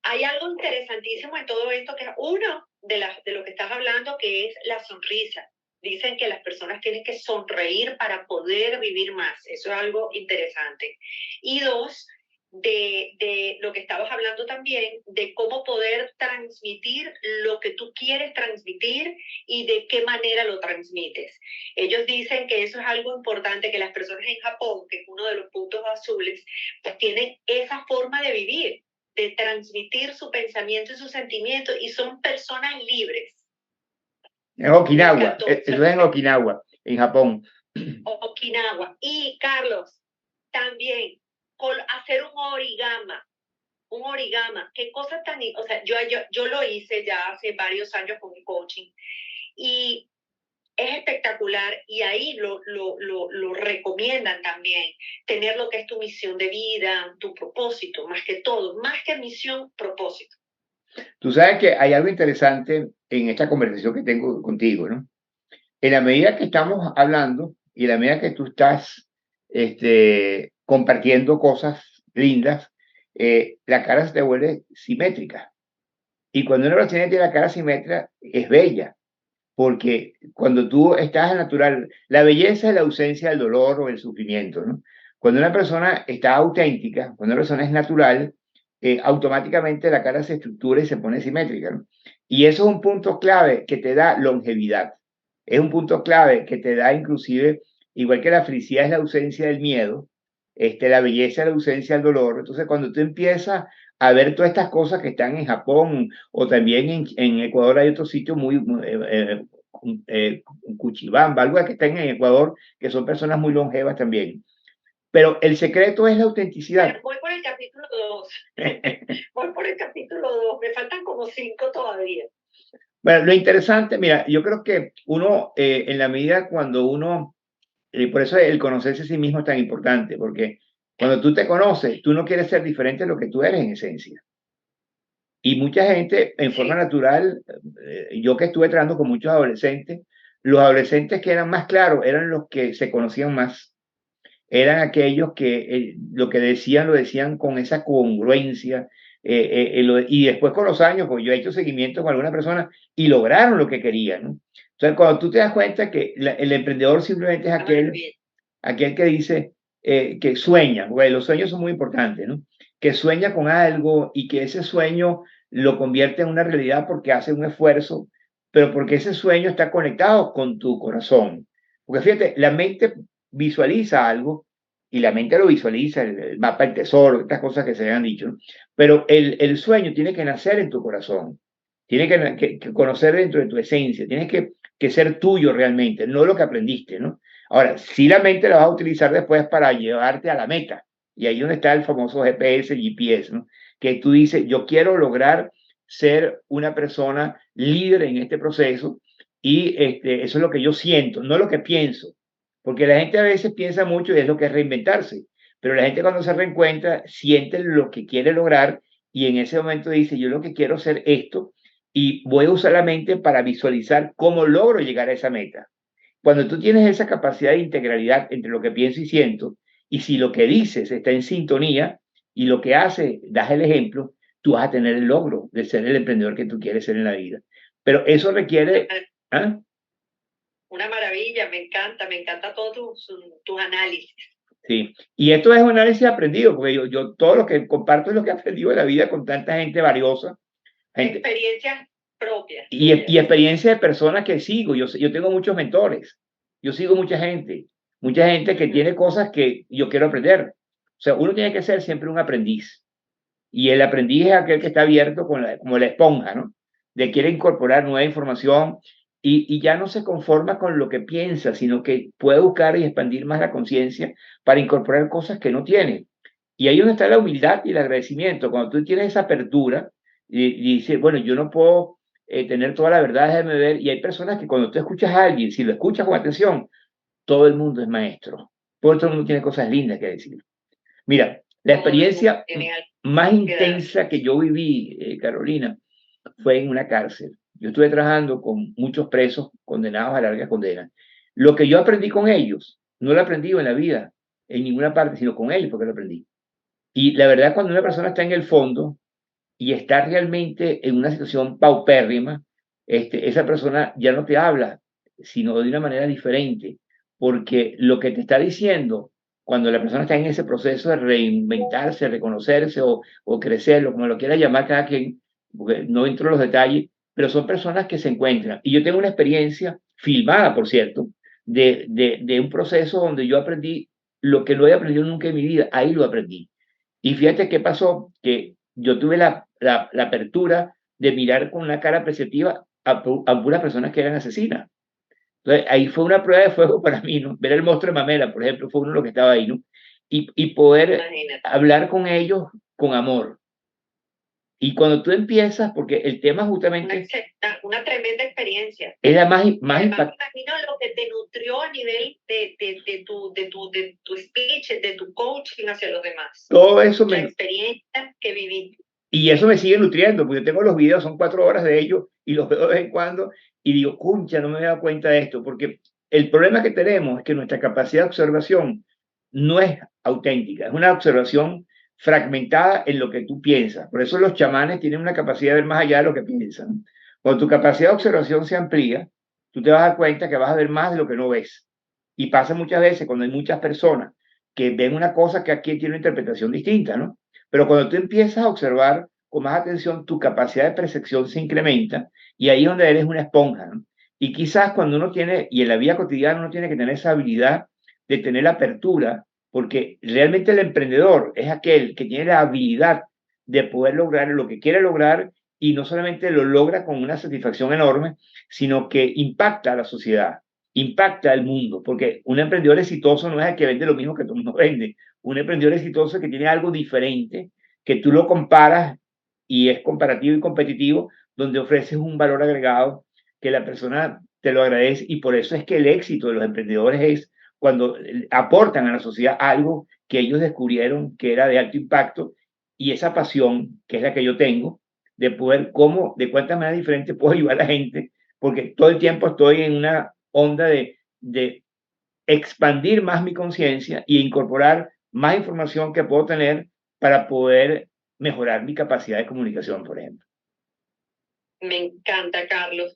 Hay algo interesantísimo en todo esto que es uno de lo que estás hablando, que es la sonrisa. Dicen que las personas tienen que sonreír para poder vivir más. Eso es algo interesante. Y dos, de lo que estabas hablando también, de cómo poder transmitir lo que tú quieres transmitir y de qué manera lo transmites. Ellos dicen que eso es algo importante, que las personas en Japón, que es uno de los puntos azules, pues tienen esa forma de vivir, de transmitir su pensamiento y sus sentimientos, y son personas libres. En Okinawa, eso es en Okinawa, en Japón. Okinawa. Y Carlos, también hacer un origama, qué cosa tan, o sea, yo lo hice ya hace varios años con mi coaching y es espectacular y ahí lo recomiendan también, tener lo que es tu misión de vida, tu propósito, más que todo, más que misión, propósito. Tú sabes que hay algo interesante en esta conversación que tengo contigo, ¿no? En la medida que estamos hablando y en la medida que tú estás compartiendo cosas lindas, la cara se te vuelve simétrica. Y cuando una persona tiene la cara simétrica, es bella, porque cuando tú estás natural, la belleza es la ausencia del dolor o el sufrimiento, ¿no? Cuando una persona está auténtica, cuando una persona es natural, automáticamente la cara se estructura y se pone simétrica, ¿no? Y eso es un punto clave que te da longevidad. Es un punto clave que te da inclusive, igual que la felicidad es la ausencia del miedo, la belleza es la ausencia del dolor. Entonces, cuando tú empiezas a ver todas estas cosas que están en Japón o también en Ecuador hay otro sitio muy, Cuchibamba, algo que están en Ecuador, que son personas muy longevas también. Pero el secreto es la autenticidad. Pero voy por el capítulo 2. Voy por el capítulo 2. Me faltan como 5 todavía. Bueno, lo interesante, mira, yo creo que uno, en la medida cuando uno, por eso el conocerse a sí mismo es tan importante, porque cuando tú te conoces, tú no quieres ser diferente de lo que tú eres en esencia. Y mucha gente, en forma natural, yo que estuve tratando con muchos adolescentes, los adolescentes que eran más claros eran los que se conocían más, eran aquellos que lo que decían lo decían con esa congruencia, y después con los años, pues yo he hecho seguimiento con algunas personas y lograron lo que querían, ¿no? Entonces, cuando tú te das cuenta que el emprendedor simplemente es aquel que dice que sueña, porque los sueños son muy importantes, ¿no? Que sueña con algo y que ese sueño lo convierte en una realidad porque hace un esfuerzo, pero porque ese sueño está conectado con tu corazón. Porque fíjate, la mente visualiza algo y la mente lo visualiza, el mapa del tesoro, estas cosas que se han dicho, ¿no? Pero el sueño tiene que nacer en tu corazón, tiene que conocer dentro de tu esencia, tienes que ser tuyo realmente, no lo que aprendiste, ¿no? Ahora, si la mente la vas a utilizar después para llevarte a la meta, y ahí donde está el famoso GPS, GPS, ¿no? Que tú dices, yo quiero lograr ser una persona líder en este proceso y eso es lo que yo siento, no lo que pienso. Porque la gente a veces piensa mucho y es lo que es reinventarse, pero la gente cuando se reencuentra siente lo que quiere lograr y en ese momento dice, yo lo que quiero hacer esto y voy a usar la mente para visualizar cómo logro llegar a esa meta. Cuando tú tienes esa capacidad de integralidad entre lo que pienso y siento, y si lo que dices está en sintonía y lo que haces, das el ejemplo, tú vas a tener el logro de ser el emprendedor que tú quieres ser en la vida. Pero eso requiere... ¿ah? Una maravilla, me encanta todos tus análisis. Sí, y esto es un análisis aprendido, porque yo todo lo que comparto es lo que he aprendido de la vida con tanta gente valiosa, gente, Experiencias propias. y experiencia de personas que sigo. Yo tengo muchos mentores, yo sigo mucha gente que tiene cosas que yo quiero aprender. O sea, uno tiene que ser siempre un aprendiz. Y el aprendiz es aquel que está abierto como la esponja, ¿no? De quiere incorporar nueva información y ya no se conforma con lo que piensa, sino que puede buscar y expandir más la conciencia para incorporar cosas que no tiene. Y ahí es donde está la humildad y el agradecimiento. Cuando tú tienes esa apertura y dices, bueno, yo no puedo tener toda la verdad, déjame ver. Y hay personas que cuando tú escuchas a alguien, si lo escuchas con atención, todo el mundo es maestro. Todo el mundo tiene cosas lindas que decir. Mira, la experiencia más intensa que yo viví, Carolina, fue en una cárcel. Yo estuve trabajando con muchos presos condenados a larga condena. Lo que yo aprendí con ellos, no lo aprendí en la vida, en ninguna parte, sino con ellos porque lo aprendí. Y la verdad, cuando una persona está en el fondo y está realmente en una situación paupérrima, esa persona ya no te habla, sino de una manera diferente, porque lo que te está diciendo, cuando la persona está en ese proceso de reinventarse, reconocerse o crecer, o como lo quiera llamar cada quien, porque no entro en los detalles, pero son personas que se encuentran. Y yo tengo una experiencia filmada, por cierto, de un proceso donde yo aprendí lo que no he aprendido nunca en mi vida, ahí lo aprendí. Y fíjate qué pasó, que yo tuve la apertura de mirar con una cara apreciativa a puras personas que eran asesinas. Entonces, ahí fue una prueba de fuego para mí, ¿no? Ver el monstruo de Mamela, por ejemplo, fue uno de los que estaba ahí, ¿no? Y poder hablar con ellos con amor. Y cuando tú empiezas, porque el tema justamente una tremenda experiencia. es la más además, imagino lo que te nutrió a nivel de tu speech, de tu coaching hacia los demás. Todo eso la experiencia que viví. Y eso me sigue nutriendo, porque yo tengo los videos, son 4 horas de ellos, y los veo de vez en cuando, y digo, cuncha, no me he dado cuenta de esto, porque el problema que tenemos es que nuestra capacidad de observación no es auténtica, es una observación fragmentada en lo que tú piensas. Por eso los chamanes tienen una capacidad de ver más allá de lo que piensan. Cuando tu capacidad de observación se amplía, tú te vas a dar cuenta que vas a ver más de lo que no ves. Y pasa muchas veces cuando hay muchas personas que ven una cosa que aquí tiene una interpretación distinta, ¿no? Pero cuando tú empiezas a observar con más atención, tu capacidad de percepción se incrementa y ahí es donde eres una esponja, ¿no? Y quizás cuando uno tiene, y en la vida cotidiana uno tiene que tener esa habilidad de tener la apertura, porque realmente el emprendedor es aquel que tiene la habilidad de poder lograr lo que quiere lograr y no solamente lo logra con una satisfacción enorme, sino que impacta a la sociedad, impacta al mundo, porque un emprendedor exitoso no es el que vende lo mismo que todo el mundo vende. Un emprendedor exitoso que tiene algo diferente, que tú lo comparas y es comparativo y competitivo, donde ofreces un valor agregado que la persona te lo agradece y por eso es que el éxito de los emprendedores es cuando aportan a la sociedad algo que ellos descubrieron que era de alto impacto y esa pasión, que es la que yo tengo, de poder cómo, de cuántas maneras diferentes puedo ayudar a la gente, porque todo el tiempo estoy en una onda de expandir más mi conciencia y incorporar más información que puedo tener para poder mejorar mi capacidad de comunicación, por ejemplo. Me encanta, Carlos.